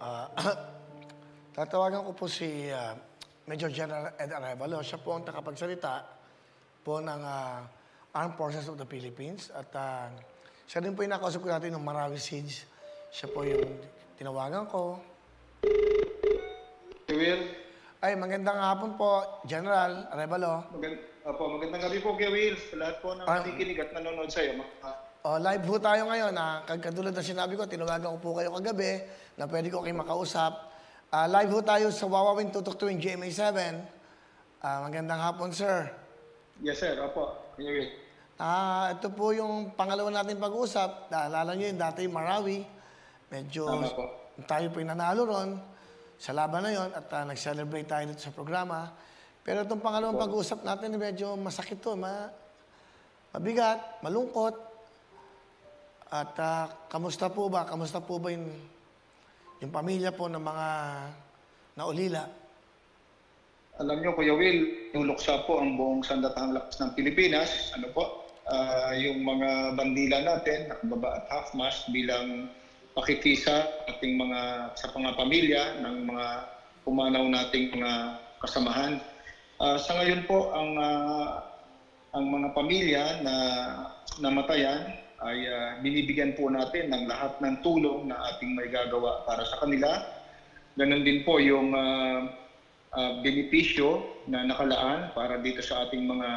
Ah, tatawagan ko po si Major General Ed Arevalo. Siya po ang takapagsalita po ng Armed Forces of the Philippines. At siya din po yung nakausap ko natin ng Marawi Siege. Siya po yung tinawagan ko. Will, Ay, magandang hapon po, General Arevalo. magandang gabi po kay Will. Sa lahat po ng Ah. nakikinig at nanonood sa'yo. Live po tayo ngayon. Katulad na sinabi ko, tinawagan ko po kayo kagabi na pwede ko kayo makausap. Live po tayo sa Wawawin Tutok Tuwing GMA7. Magandang hapon, sir. Yes, sir. Opo. Kuya Will. Ito po yung pangalawa natin pag-uusap. Naalala nyo yun, dati Marawi. Medyo Tama po. tayo po yung nanalo ron sa laban na yon at nag-celebrate tayo dito sa programa. Pero itong pangalawang pag-uusap natin, medyo masakit to, mabigat, malungkot. At kamusta po ba? Kamusta po ba yung pamilya po ng mga naulila? Alam nyo, Kuya Will, nuluksa po ang buong sandatahang lakas ng Pilipinas. Yung mga bandila natin, nakababa at half-mast bilang pakikisa ating sa mga pamilya ng mga pumanaw nating mga kasamahan. Sa ngayon po, ang mga pamilya na namatayan ay binibigyan po natin ng lahat ng tulong na ating may gagawa para sa kanila. Ganon din po yung benepisyo na nakalaan para dito sa ating mga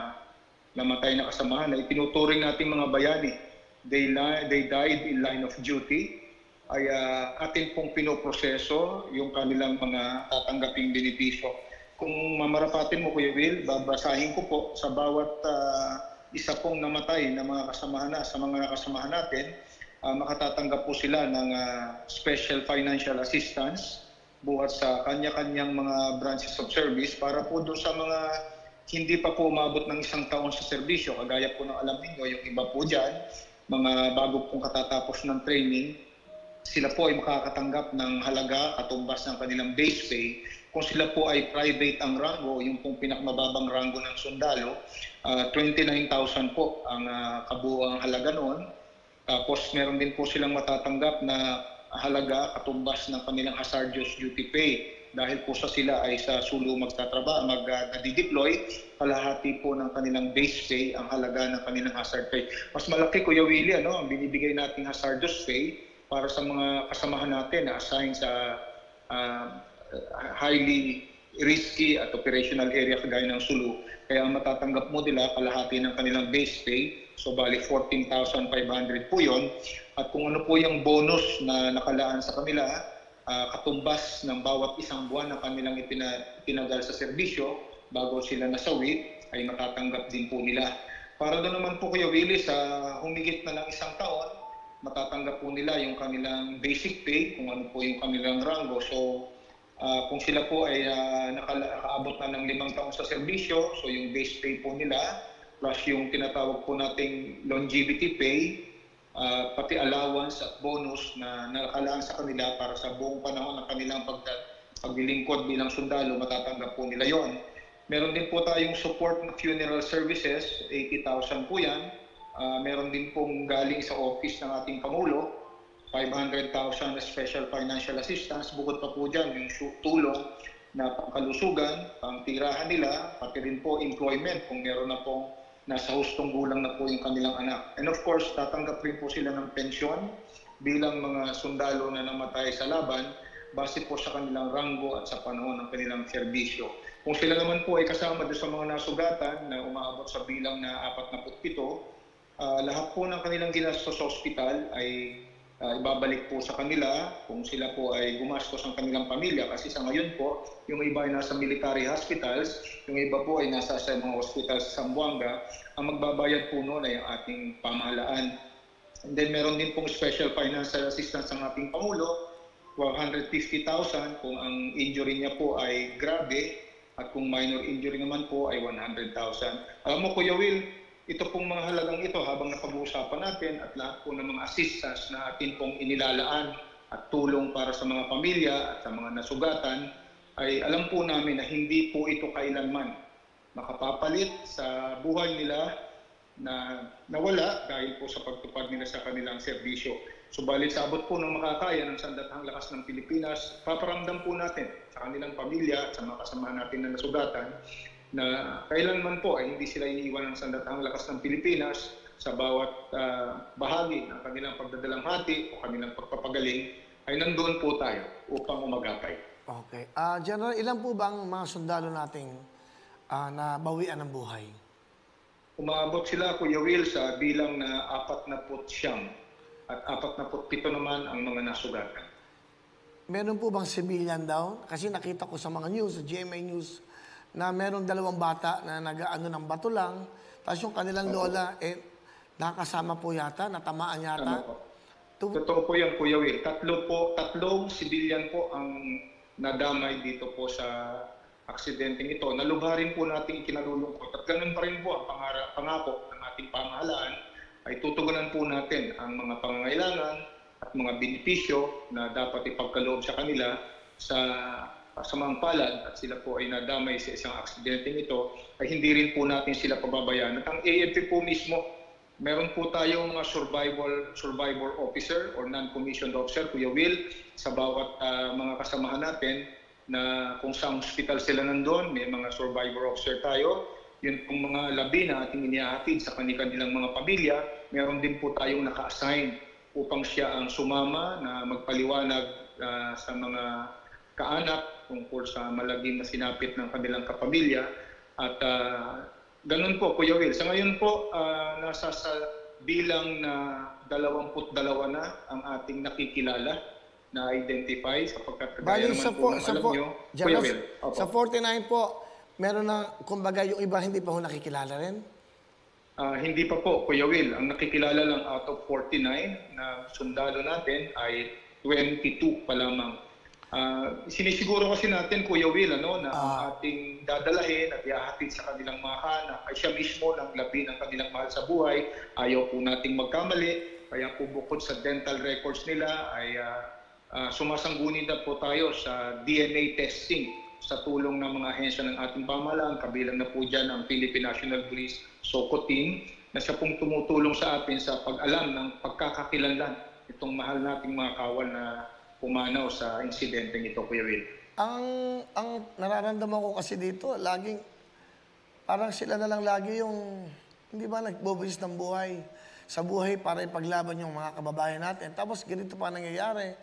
namatay na kasamahan na itinuturing nating mga bayani. They died in line of duty. Ay atin pong pinoproseso yung kanilang mga tatanggaping benepisyo. Kung mamarapatin mo, Kuya Will, babasahin ko po sa bawat isa pong namatay na mga kasamahan natin, makatatanggap po sila ng special financial assistance buhat sa kanya-kanyang mga branches of service para po doon sa mga hindi pa po umabot ng 1 taon sa serbisyo. Kagaya po ng alam niyo, yung iba po dyan, mga bago pong katatapos ng training, sila po ay makakatanggap ng halaga katumbas ng kanilang base pay. Kung sila po ay private ang rango, yung pong pinakmababang rango ng sundalo, 29,000 po ang kabuuang halaga noon. Tapos meron din po silang matatanggap na halaga katumbas ng kanilang hazardous duty pay. Dahil po sila ay sa Sulu mag-deploy, kalahati po ng kanilang base pay ang halaga ng kanilang hazard pay. Mas malaki, Kuya Willie, ang binibigay nating hazardous pay para sa mga kasamahan natin na assign sa highly risky at operational area kagaya ng Sulu. Kaya ang matatanggap mo nila kalahati ng kanilang base pay. So bali 14,500 po yun. At kung ano po yung bonus na nakalaan sa kanila, katumbas ng bawat isang buwan na kanilang itinagal sa serbisyo bago sila nasawi, ay matatanggap din po nila. Para doon naman po, Kuya Willie, sa humigit na lang 1 taon, matatanggap po nila yung kanilang basic pay, kung ano po yung kanilang rango. So kung sila po ay nakaabot na ng 5 taon sa serbisyo, so yung base pay po nila, plus yung tinatawag po nating longevity pay, pati allowance at bonus na nakalaan sa kanila para sa buong panahon ng kanilang paglilingkod bilang sundalo, matatanggap po nila yon. Meron din po tayong support na funeral services, 80,000 po yan. Meron din pong galing sa office ng ating Pangulo, 500,000 na special financial assistance. Bukod pa po dyan yung tulong na pangkalusugan, pangtirahan nila, pati rin po employment kung meron na pong nasa hustong gulang na po yung kanilang anak. And of course, tatanggap rin po sila ng pensyon bilang mga sundalo na namatay sa laban base po sa kanilang rango at sa panahon ng kanilang serbisyo. Kung sila naman po ay kasama doon sa mga nasugatan na umaabot sa bilang na 47, lahat po ng kanilang ginastos sa ospital ay ibabalik po sa kanila kung sila po ay gumastos ang kanilang pamilya. Kasi sa ngayon po, yung iba ay nasa military hospitals, yung iba po ay nasa sa mga hospitals sa Zamboanga. Ang magbabayad po noon ay ang ating pamahalaan. And then meron din pong special financial assistance ng ating Pangulo, 150,000 kung ang injury niya po ay grabe at kung minor injury naman po ay 100,000. Alam mo, Kuya Will, ito pong mga halagang ito habang napag-uusapan natin at lahat po ng mga assistance na atin pong inilalaan at tulong para sa mga pamilya at sa mga nasugatan, ay alam po namin na hindi po ito kailanman makapapalit sa buhay nila na nawala dahil po sa pagtupad nila sa kanilang serbisyo. Subalit sa abot po ng makakaya ng Sandatahang Lakas ng Pilipinas, paparamdam po natin sa kanilang pamilya at sa mga kasamahan natin na nasugatan na kailanman po ay hindi sila iiwan ng Sandatahang Lakas ng Pilipinas sa bawat bahagi ng kanilang pagdadalamhati o kanilang pagpapagaling ay nandoon po tayo upang umagapay. Okay. General, ilan po ba ang mga sundalo nating nabawian ng buhay? Umabot sila, Kuya Will, sa bilang na 49 at 47 naman ang mga nasugatan. Meron po bang civilian daw? Kasi nakita ko sa mga news, sa GMA News, na meron 2 bata na nag-ano ng bato lang, tapos yung kanilang lola, nakasama po yata, natamaan yata. Totoo po yan, Kuya Will. Tatlong civilian po ang nadamay dito po sa aksidenteng ito. Nalubha rin po natin ikinalulungkot at ganun pa rin po ang pangako ng ating pamahalaan ay tutugunan po natin ang mga pangangailangan at mga benepisyo na dapat ipagkaloob sa kanila sa kasamang palad at sila po ay nadamay sa isang aksidenteng ito ay hindi rin po natin sila pababayaan. At ang AFP po mismo, meron po tayong mga survivor officer or non-commissioned officer, Kuya Will, sa bawat mga kasamahan natin na kung sa hospital sila nandun, may mga survivor officer tayo. Yun pong mga labi na ating inihahatid sa kanilang mga pamilya, meron din po tayong naka-assign upang siya ang sumama na magpaliwanag sa mga kaanak tungkol sa malagim na sinapit ng kanilang kapamilya. At ganun po, Kuya Will. Sa ngayon po, nasa sa bilang na 22 na ang ating nakikilala na identify sapagkat kagaya naman po ng alam nyo, Kuya Will. Sa 49 po, meron na, kumbaga, yung iba hindi pa ho nakikilala rin? Hindi pa po, Kuya Will. Ang nakikilala lang out of 49 na sundalo natin ay 22 pa lamang. Sinisiguro kasi natin, Kuya Will, na ang ating dadalahin at ihahatid sa kanilang mga anak ay siya mismo ng labi ng kanilang mahal sa buhay. Ayaw po nating magkamali. Kaya po bukod sa dental records nila ay sumasangguni na po tayo sa DNA testing sa tulong ng mga ahensya ng ating pamahalaan. Kabilang na po dyan ang Philippine National Police SOCO team na siya pong tumutulong sa atin sa pag-alam ng pagkakakilanlan itong mahal nating mga kawal na pumanaw sa insidenteng ito, Kuya Will. Ang nararamdaman ko kasi dito, laging parang sila na lang lagi yung hindi ba nagbobulis ng buhay sa buhay para ipaglaban yung mga kababayan natin. Tapos ganito pa nangyayari.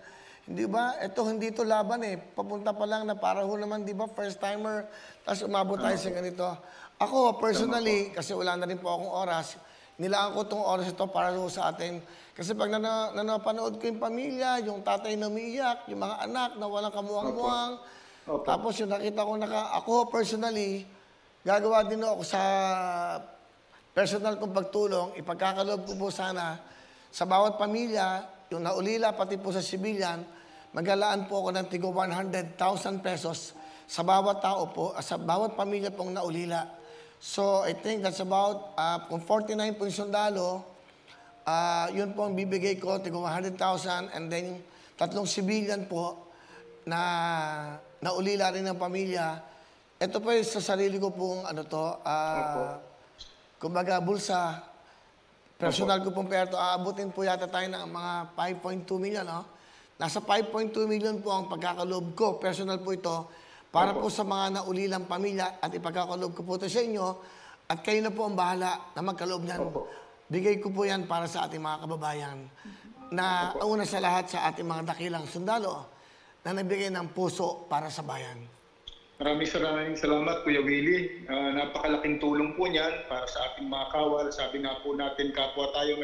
Hindi ba? Hindi ito laban eh. Papunta pa lang na para ho naman, di ba, first timer, tapos umabot tayo sa ganito. Ako, personally, kasi wala na rin po akong oras, nilaan ko itong oras ito para ho sa atin. Kasi pag napanood ko yung pamilya, yung tatay na umiiyak, yung mga anak na walang kamuhang-muhang, tapos yung nakita ko, ako personally, gagawa din ako sa personal kong pagtulong, ipagkakaloob ko po sana sa bawat pamilya, yung naulila, pati po sa civilian, magalaan po ako ng tigo 100,000 pesos sa bawat tao po, sa bawat pamilya pong naulila. So, I think that's about, kung 49 po yung sundalo, yun po ang bibigay ko, tigo 100,000, and then 3 civilian po na naulila rin ng pamilya. Ito po yung sa sarili ko pong, kumbaga, bulsa. Personal ko pong perto, aabutin po yata tayo ng mga 5.2 million, no? Nasa 5.2 million po ang pagkakaloob ko. Personal po ito. Para po sa mga naulilang pamilya at ipagkakaloob ko po ito sa inyo. At kayo na po ang bahala na magkaloob niyan. Bigay ko po yan para sa ating mga kababayan. Na una sa lahat sa ating mga dakilang sundalo na nagbigay ng puso para sa bayan. Maraming salamat, Kuya Willie. Napakalaking tulong po niyan para sa ating mga kawal. Sabi nga po natin, kapwa tayo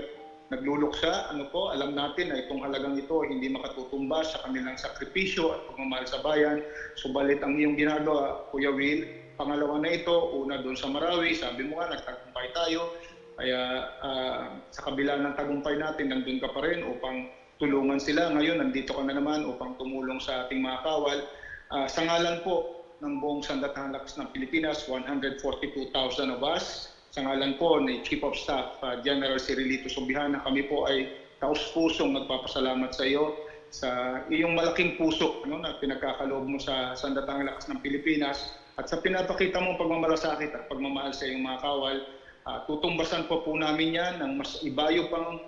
nagluluksa. Alam natin na itong halagang ito hindi makatutumba sa kanilang sakripisyo at pagmamahal sa bayan. Subalit ang iyong ginagawa, Kuya Will, pangalawa na ito, una doon sa Marawi, sabi mo nga, nagtagumpay tayo. Kaya sa kabila ng tagumpay natin, nandun ka pa rin upang tulungan sila. Ngayon, nandito ka na naman upang tumulong sa ating mga kawal. Sa ngalan po ng buong Sandatahang Lakas ng Pilipinas, 142,000 of us. Sa ngalan po ni Chief of Staff General Cirilito Subihana, kami po ay taus-pusong nagpapasalamat sa iyo sa iyong malaking puso na pinagkakaloob mo sa Sandatahang Lakas ng Pilipinas at sa pinapakita mong pagmamalasakit at pagmamahal sa iyong mga kawal. tutumbasan po namin yan ng mas ibayo pang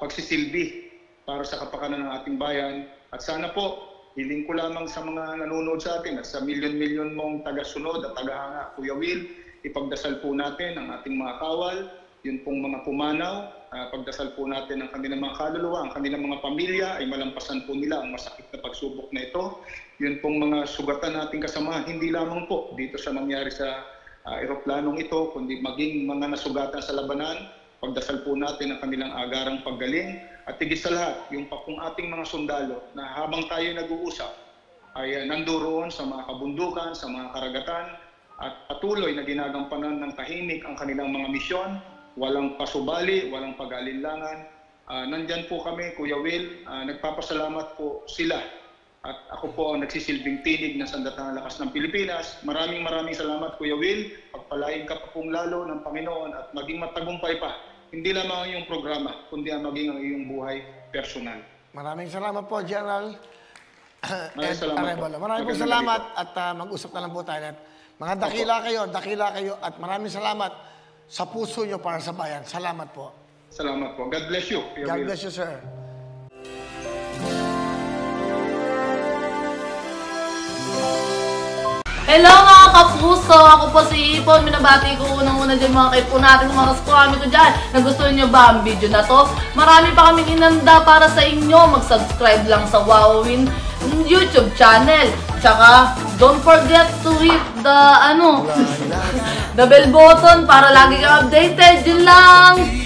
pagsisilbi para sa kapakanan ng ating bayan. At sana po, hiling ko lamang sa mga nanonood sa atin at sa milyon-milyon mong taga-sunod at tagahanga, Kuya Will, ipagdasal po natin ang ating mga kawal, yun pong mga pumanaw, pagdasal po natin ang kanilang mga kaluluwa, ang kanilang mga pamilya ay malampasan po nila ang masakit na pagsubok na ito. Yun pong mga sugatan nating kasamahan, hindi lamang po dito sa nangyari sa eroplanong ito, kundi maging mga nasugatan sa labanan, pagdasal po natin ang kanilang agarang paggaling. At higit sa lahat, yung kung ating mga sundalo na habang tayo nag-uusap ay nandoon sa mga kabundukan, sa mga karagatan at patuloy na ginagampanan ng tahimik ang kanilang mga misyon. Walang pasubali, walang pag-alinlangan. Nandyan po kami, Kuya Will. Nagpapasalamat po sila. At ako po ang nagsisilbing tinig ng Sandatahang Lakas ng Pilipinas. Maraming salamat, Kuya Will. Pagpalain ka pa pong lalo ng Panginoon at maging matagumpay pa. Hindi lamang ang iyong programa, kundi ang maging ang iyong buhay personal. Maraming salamat po, General Ed Arevalo. Maraming po Magandang salamat gabi po. at mag-usap na lang po tayo. At mga dakila kayo at maraming salamat sa puso nyo para sa bayan. Salamat po. Salamat po. God bless you, Kuya God Will. bless you, sir. Hello mga kapuso! Ako po si Ipon. Minabati ko unang-una dyan mga kaipo natin, mga kaskwami ko dyan. Nagustuhan nyo ba ang video na to? Marami pa kaming inanda para sa inyo. Mag-subscribe lang sa Wowin YouTube channel. Tsaka, don't forget to hit the, the bell button para lagi kang updated. Yun lang!